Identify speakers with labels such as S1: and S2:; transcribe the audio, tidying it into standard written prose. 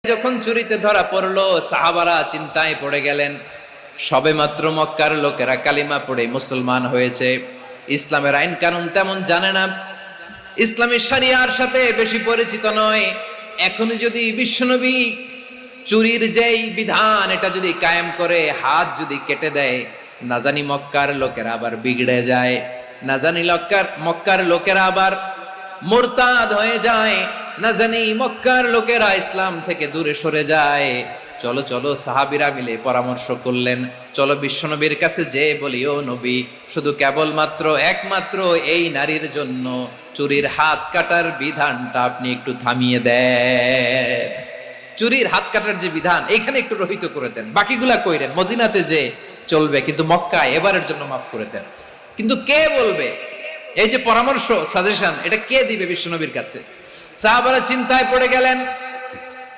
S1: যখন চুরিতে ধরা পড়লো, সাহাবারা চিন্তায় পড়ে গেলেন। সবেমাত্র মক্কার লোকেরা কালিমা পড়ে মুসলমান হয়েছে, ইসলামের আইন কানুন তেমন জানে না, ইসলামী শরিয়ার সাথে বেশি পরিচিত নয়। এখনই যদি বিশ্বনবী চুরির যেই বিধান এটা যদি কায়েম করে, হাত যদি কেটে দেয়, না জানি মক্কার লোকেরা আবার বিগড়ে যায়, না জানি মক্কার লোকেরা আবার মুরতাদ হয়ে যায়, না জানি মক্কার লোকেরা ইসলাম থেকে দূরে সরে যায়। চলো চলো, সাহাবীরা মিলে পরামর্শ করলেন, চলো বিশ্বনবীর কাছে যে বলি, ও নবী, শুধু কেবলমাত্র একমাত্র এই নারীর জন্য চুরির হাত কাটার বিধানটা আপনি একটু থামিয়ে দেন। চুরির হাত কাটার যে বিধান এইখানে একটু রহিত করে দেন, বাকিগুলা কইরেন মদিনাতে যে চলবে, কিন্তু মক্কায় এবারের জন্য মাফ করে দেন। কিন্তু কে বলবে? এই যে পরামর্শ, সাজেশন, এটা কে দিবে বিশ্বনবীর কাছে? সাহাবারা চিন্তায় পড়ে গেলেন।